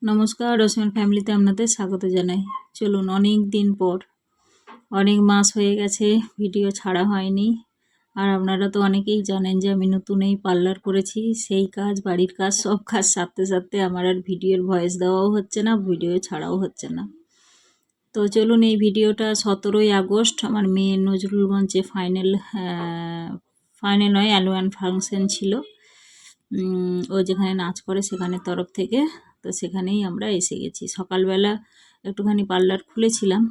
নমস্কার, রশ্মির ফ্যামিলিতে আপনাদের স্বাগত জানাই। চলুন, অনেক দিন পর, অনেক মাস হয়ে গেছে ভিডিও ছাড়া হয়নি। আর আপনারা তো অনেকেই জানেন যে আমি নতুন এই পার্লার করেছি। সেই কাজ, বাড়ির কাজ, সব কাজ সারতে সারতে আমার আর ভিডিওর ভয়েস দেওয়াও হচ্ছে না, ভিডিও ছাড়াও হচ্ছে না। তো চলুন, এই ভিডিওটা 17ই আগস্ট আমার মেয়ের নজরুল মঞ্চে ফাইনাল নয়, অ্যানুয়াল ফাংশন ছিল। ও যেখানে নাচ করে সেখানের তরফ থেকে, তো সেখানেই আমরা এসে গেছি। সকালবেলা একটুখানি পার্লার খুলেছিলাম,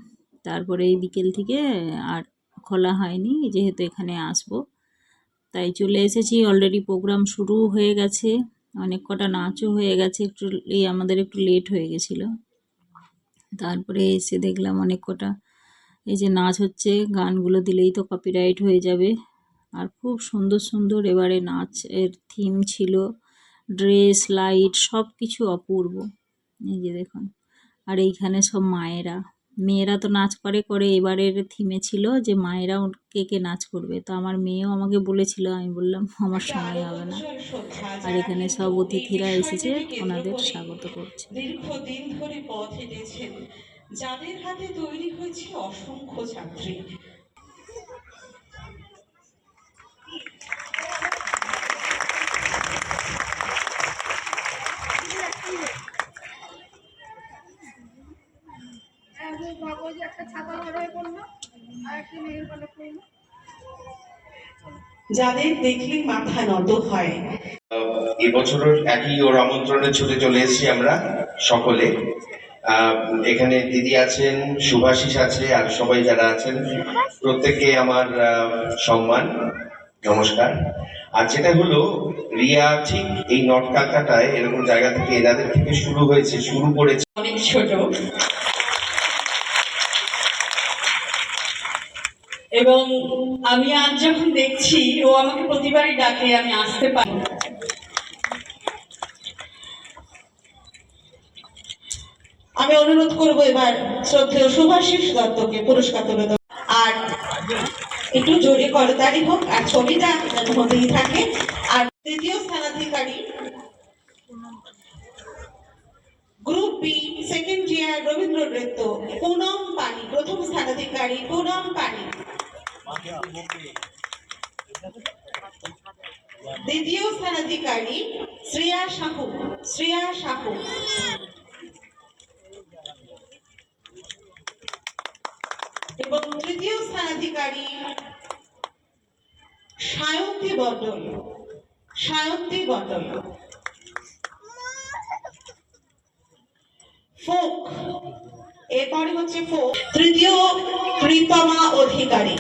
তারপরে এই বিকেল থেকে আর খোলা হয়নি, যেহেতু এখানে আসবো তাই চলে এসেছি। অলরেডি প্রোগ্রাম শুরু হয়ে গেছে, অনেক কটা নাচও হয়ে গেছে। আমাদের একটু লেট হয়ে গেছিলো। তারপরে এসে দেখলাম অনেক কটা এই যে নাচ হচ্ছে, গানগুলো দিলেই তো কপিরাইট হয়ে যাবে। আর খুব সুন্দর সুন্দর এবারে নাচের থিম ছিল, ড্রেস, লাইট, সব কিছু অপূর্ব। এই যে দেখুন, আর এইখানে সব মায়েরা, মেয়েরা তো নাচ করে এবারের থিমে ছিল যে মায়েরাও কে কে নাচ করবে। তো আমার মেয়েও আমাকে বলেছিল, আমি বললাম আমার সময় হবে না। আর এখানে সব অতিথিরা এসেছে, ওনাদের স্বাগত করছে। দীর্ঘদিন ধরে পথ হেঁটেছেন, যাদের হাতে তৈরি হয়েছে অসংখ্য ছাত্রী। যাদের দেখলে মাথা নত হয়। এবছরের একই ওর আমন্ত্রণে ছুটে চলে এসেছি আমরা সকলে। এখানে দিদি আছেন, শুভাশিস আছে, আর সবাই যারা আছেন প্রত্যেককে আমার সম্মান, নমস্কার। আর যেটা হলো, রিয়া ঠিক এই নর্থ কলকাতায় এরকম জায়গা থেকে এনাদের থেকে শুরু করেছে অনেক ছোট, এবং আমি আজ যখন দেখছি ও আমাকে প্রতিবারই ডাকে, আমি আসতে পারি। আমি অনুরোধ করবো এবার শ্রদ্ধেয় শুভাশিস দত্তকে পুরস্কার তুলে দেব। আর একটু জোরে করতালি হোক, আর ছবিটা যেন হতেই থাকে। আর তৃতীয় স্থানাধিকারী group B second year Rabindra Nritya, Punam পানি। প্রথম স্থানাধিকারী পুনম পানি। দ্বিতীয় স্থানাধিকারী শ্রেয়া সাহু। এবং তৃতীয় স্থানাধিকারী সায়ন্তী মণ্ডল। ফোক, এরপরে হচ্ছে ফোক। তৃতীয় প্রীতমা অধিকারী।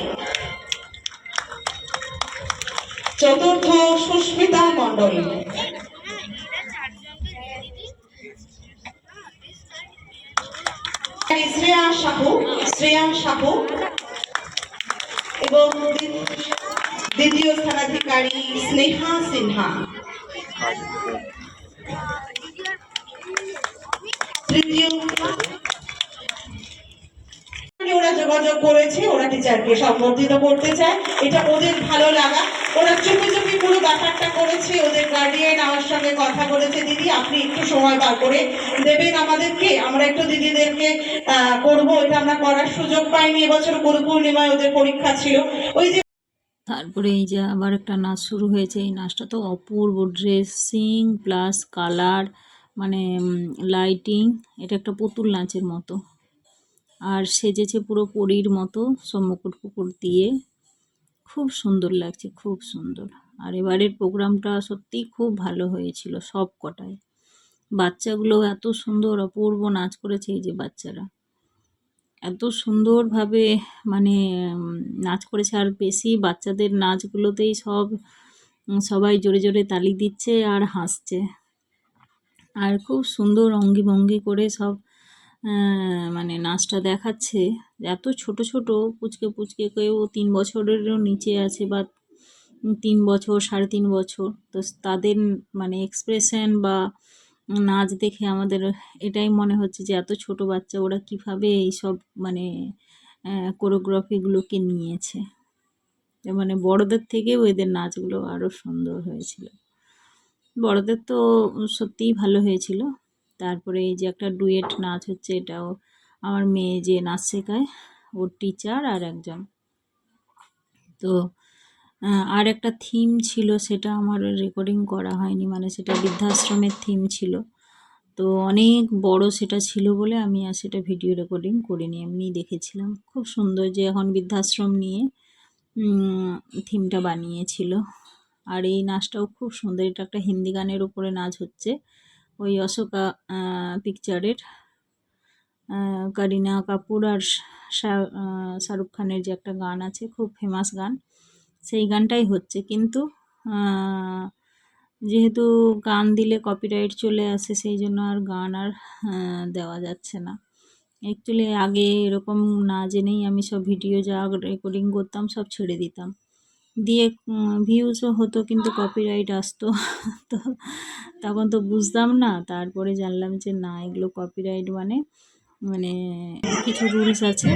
চতুর্থ সুস্মিতা মণ্ডল। শ্রেয়া সাহু এবং দ্বিতীয় স্থানাধিকারী স্নেহা সিনহা। তৃতীয় ওরা যোগাযোগ করেছে, ওরা টিচারকে সম্বর্ধিত করতে চায়, এটা ওদের ভালো লাগা। ওরা চুপি চুপি পুরো ব্যাপারটা করেছে, ওদের গার্ডিয়ান আমার সঙ্গে কথা বলেছে, দিদি আপনি একটু সময় বার করে দেবেন আমাদেরকে, আমরা একটু দিদিদেরকে করবো। এটা আমরা করার সুযোগ পাইনি, এবছর গুরু পূর্ণিমায় ওদের পরীক্ষা ছিল। ওই যে তারপরে এই যে আবার একটা নাচ শুরু হয়েছে, এই নাচটা তো অপূর্ব, ড্রেসিং প্লাস কালার, মানে লাইটিং, এটা একটা পুতুল নাচের মতো। আর সেজেছে পুরো পরীর মতো, সব মুকুট ফুকুট দিয়ে, খুব সুন্দর লাগছে, খুব সুন্দর। আর এবারের প্রোগ্রামটা সত্যিই খুব ভালো হয়েছিল সব কটায়। বাচ্চাগুলো এত সুন্দর অপূর্ব নাচ করেছে, এই যে বাচ্চারা এত সুন্দরভাবে মানে নাচ করেছে। আর বেশি বাচ্চাদের নাচগুলোতেই সবাই জোরে জোরে তালি দিচ্ছে আর হাসছে, আর খুব সুন্দর অঙ্গি ভঙ্গি করে সব মানে নাচটা দেখাচ্ছে। এত ছোট ছোট পুচকে কেউ 3 বছরেরও নিচে আছে, বা 3 বছর, 3.5 বছর, তো তাদের মানে এক্সপ্রেশন বা নাচ দেখে আমাদের এটাই মনে হচ্ছে যে এত ছোট বাচ্চা ওরা কিভাবে এইসব মানে কোরিওগ্রাফিগুলোকে নিয়েছে। মানে বড়দের থেকেও এদের নাচগুলো আরও সুন্দর হয়েছিল। বড়দের তো সত্যিই ভালো হয়েছিল, তারপরে এই যে একটা ডুয়েট নাচ হচ্ছে, এটাও আমার মেয়ে যে নাচ শেখায় ওর টিচার আর একজন। তো আর একটা থিম ছিল, সেটা আমার রেকর্ডিং করা হয়নি, মানে সেটা বৃদ্ধাশ্রমের থিম ছিল। তো অনেক বড় সেটা ছিল বলে আমি আর সেটা ভিডিও রেকর্ডিং করিনি, এমনি দেখেছিলাম। খুব সুন্দর যে এখন বৃদ্ধাশ্রম নিয়ে থিমটা বানিয়েছিল। আর এই নাচটাও খুব সুন্দর, এটা একটা হিন্দি গানের উপরে নাচ হচ্ছে, ওই অশোকা পিকচারের করিনা কাপুর আর শাহরুখ খানের যে একটা গান আছে, খুব ফেমাস গান, সেই গানটাই হচ্ছে। কিন্তু যেহেতু গান দিলে কপিরাইট চলে আসে, সেই জন্য আর গান আর দেওয়া যাচ্ছে না। অ্যাকচুয়ালি আগে এরকম না জেনেই আমি সব ভিডিও যা রেকর্ডিং করতাম সব ছেড়ে দিতাম, দিয়ে ভিউজও হতো, কিন্তু কপিরাইট আসতো। তো তখন তো বুঝতাম না, তারপরে জানলাম যে না, এগুলো কপিরাইট মানে মানে কিছু রুলস আছে,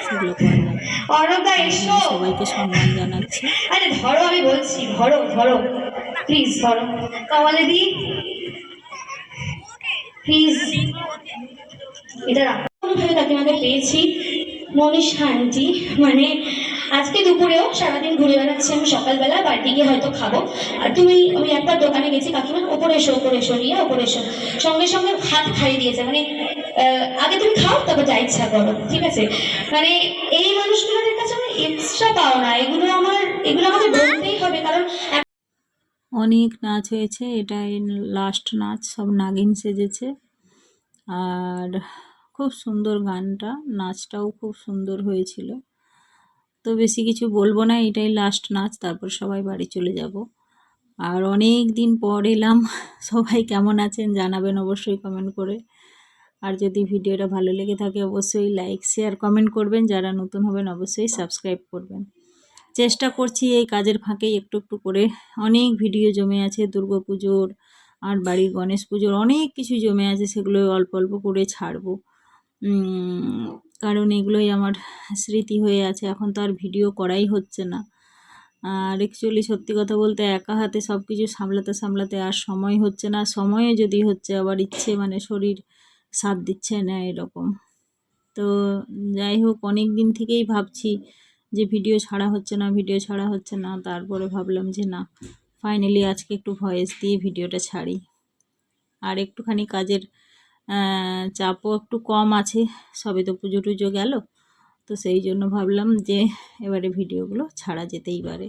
সেগুলো করা যাবে না। অর্ণবদা আর এসো। এখানে সবাইকে সম্মান জানাচ্ছি। আরে ধরো, আমি বলছি, ধরো ধরো, প্লিজ ধরো। কমলাদি, প্লিজ এটা রাখো। কোনোভাবে কাকিমাকে পেয়েছি, মনীষা আন্টি, মানে আজকে দুপুরেও সারাদিন ঘুরে বেড়াচ্ছি আমি, সকালবেলা বাড়িতে গিয়ে হয়তো খাবো। আর তুমি, আমি একবার দোকানে গেছি, কাকিমা ওপরে এসো, ওপরে এসো, রিয়া ওপরে এসো, সঙ্গে সঙ্গে ভাত খাইয়ে দিয়েছে, মানে আগে তুমি খাও তারপর যা ইচ্ছা করো, ঠিক আছে? মানে এই মানুষগুলোদের কাছে আমার এক্সট্রা পাওনা, এগুলো আমাদের বলতেই হবে, কারণ অনেক নাচ হয়েছে, এটাই লাস্ট নাচ, সব নাগিন সেজেছে। আর খুব সুন্দর গানটা, নাচটাও খুব সুন্দর হয়েছিল। তো বেশি কিছু বলবো না, এটাই লাস্ট নাচ, তারপর সবাই বাড়ি চলে যাব। আর অনেক দিন পর এলাম। সবাই কেমন আছেন জানাবেন অবশ্যই কমেন্ট করে। আর যদি ভিডিওটা ভালো লেগে থাকে অবশ্যই লাইক শেয়ার কমেন্ট করবেন, যারা নতুন হবেন অবশ্যই সাবস্ক্রাইব করবেন। চেষ্টা করছি এই কাজের ফাঁকেই একটু একটু করে, অনেক ভিডিও জমে আছে দুর্গাপুজোর আর বাড়ির গণেশ পুজোর, অনেক কিছু জমে আছে, সেগুলো অল্প অল্প করে ছাড়বো। কারণ এগুলোই আমার স্মৃতি হয়ে আছে, এখন তো আর ভিডিও করাই হচ্ছে না। আর অ্যাকচুয়ালি সত্যি কথা বলতে একা হাতে সব কিছু সামলাতে সামলাতে আর সময় হচ্ছে না, সময়ও যদি হচ্ছে আবার ইচ্ছে মানে শরীর সাথ দিচ্ছে না এরকম। তো যাই হোক, অনেক দিন থেকেই ভাবছি যে ভিডিও ছাড়া হচ্ছে না, ভিডিও ছাড়া হচ্ছে না, তারপরে ভাবলাম যে না, ফাইনালি আজকে একটু ভয়েস দিয়ে ভিডিওটা ছাড়ি। আর একটুখানি কাজের চাপও একটু কম আছে, সবে তো পুজো টুজো গেল, তো সেই জন্য ভাবলাম যে এবারে ভিডিওগুলো ছাড়া যেতেই পারে।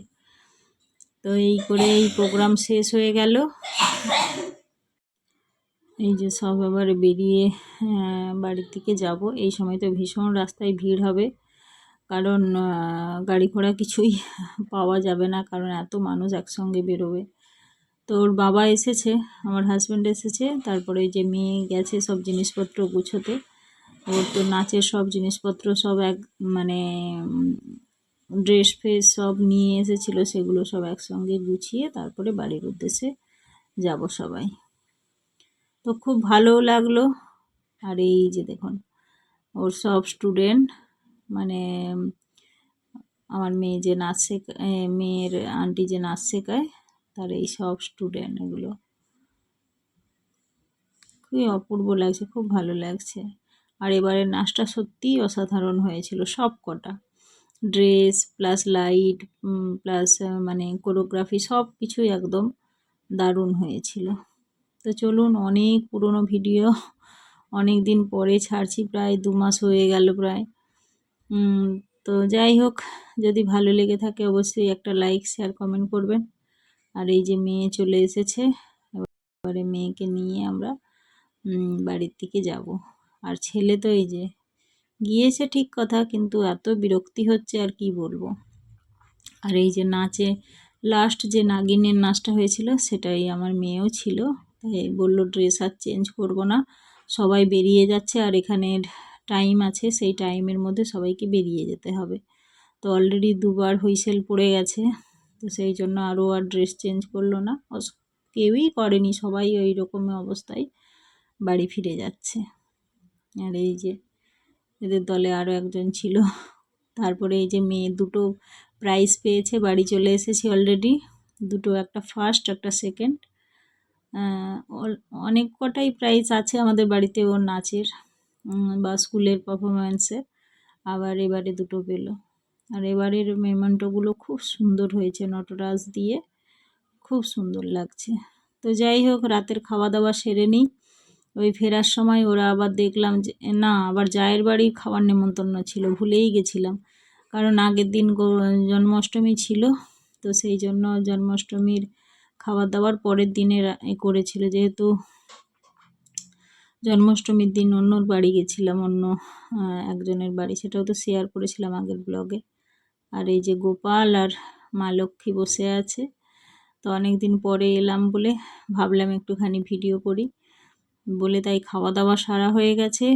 তো এই করে এই প্রোগ্রাম শেষ হয়ে গেল। এই যে সব এবারে বেরিয়ে বাড়ির দিকে যাব। এই সময় তো ভীষণ রাস্তায় ভিড় হবে, কারণ গাড়ি ঘোড়া কিছুই পাওয়া যাবে না, কারণ এত মানুষ একসঙ্গে বেরোবে। তো ওর বাবা এসেছে, আমার হাজব্যান্ড এসেছে, তারপরে যে মেয়ে গেছে সব জিনিসপত্র গুছোতে। ওর তো নাচের সব জিনিসপত্র সব মানে ড্রেস ফ্রেস সব নিয়ে এসেছিলো, সেগুলো সব একসঙ্গে গুছিয়ে তারপরে বাড়ির উদ্দেশ্যে যাব সবাই। তো খুব ভালো লাগলো। আর এই যে দেখুন, ওর সব স্টুডেন্ট, মানে আমার মেয়ে যে নাচ শেখায়, মেয়ের আন্টি যে নাচ শেখায়, তার এই সব স্টুডেন্ট, এগুলো খুবই অপূর্ব লাগছে, খুব ভালো লাগছে। আর এবারের নাচটা সত্যিই অসাধারণ হয়েছিল, সব কটা ড্রেস প্লাস লাইট প্লাস মানে কোরিওগ্রাফি সব কিছুই একদম দারুণ হয়েছিল। তো চলুন, অনেক পুরনো ভিডিও, অনেক দিন পরে ছাড়ছি, প্রায় 2 মাস হয়ে গেল প্রায়। তো যাই হোক, যদি ভালো লেগে থাকে অবশ্যই একটা লাইক শেয়ার কমেন্ট করবেন। আর এই যে মেয়ে চলে এসেছে, এবারে মেয়েকে নিয়ে আমরা বাড়ির দিকে যাব। আর ছেলে তো এই যে গিয়েছে ঠিক কথা, কিন্তু এত বিরক্তি হচ্ছে আর কি বলবো। আর এই যে নাচে লাস্ট যে নাগিনের নাচটা হয়েছিল, সেটাই আমার মেয়েও ছিল, তাই বললো ড্রেস আর চেঞ্জ করবো না, সবাই বেরিয়ে যাচ্ছে আর এখানের টাইম আছে, সেই টাইমের মধ্যে সবাইকে বেরিয়ে যেতে হবে। তো অলরেডি 2বার হুইসেল পড়ে গেছে, তো সেই জন্য আরও আর ড্রেস চেঞ্জ করলো না, কেউই করেনি, সবাই ওই রকম অবস্থায় বাড়ি ফিরে যাচ্ছে। আর এই যে এদের দলে আরও একজন ছিল। তারপরে এই যে মেয়ে দুটো প্রাইজ পেয়েছে, বাড়ি চলে এসেছি অলরেডি, দুটো, একটা ফার্স্ট একটা সেকেন্ড। অনেক কটাই প্রাইজ আছে আমাদের বাড়িতে ওর নাচের বা স্কুলের পারফরমেন্সে। আবার এবারে দুটো পেল। আর এবারের মেমেন্টোগুলো খুব সুন্দর হয়েছে, নটরাজ দিয়ে খুব সুন্দর লাগছে। তো যাই হোক, রাতের খাওয়া দাওয়া সেরে নিই। ওই ফেরার সময় ওরা আবার দেখলাম যে না, আবার জায়ের বাড়ির খাবার নেমন্তন্ন ছিল, ভুলেই গেছিলাম। কারণ আগের দিন জন্মাষ্টমী ছিল, তো সেই জন্য জন্মাষ্টমীর খাবার দাবার পরের দিনে করেছিল, যেহেতু জন্মাষ্টমীর দিন অন্যর বাড়ি গেছিলাম, অন্য একজনের বাড়ি, সেটাও তো শেয়ার করেছিলাম আগের ব্লগে। আর এই যে গোপাল আর মা লক্ষ্মী বসে আছে। তো অনেক দিন পরে এলাম বলে ভাবলাম একটুখানি ভিডিও করি বলে, তাই খাওয়া দাওয়া সারা হয়ে গেছে।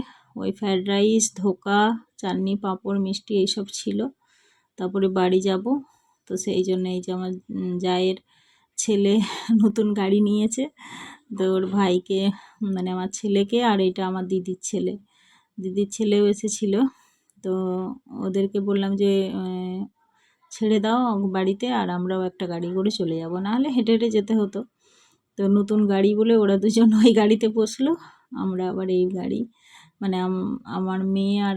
ওই ফ্রায়েড রাইস, ধোকা, চাটনি, পাঁপড়, মিষ্টি এইসব ছিল। তারপরে বাড়ি যাব, তো সেই জন্য এই যে আমার জায়ের ছেলে নতুন গাড়ি নিয়েছে, তো ওর ভাইকে মানে আমার ছেলেকে, আর এটা আমার দিদির ছেলেও এসেছিল। তো ওদেরকে বললাম যে ছেড়ে দাও বাড়িতে, আর আমরাও একটা গাড়ি করে চলে যাব, নাহলে হেঁটে হেঁটে যেতে হতো। তো নতুন গাড়ি বলে ওরা দুজন ওই গাড়িতে বসলো, আমরা আবার এই গাড়ি মানে আমার মেয়ে আর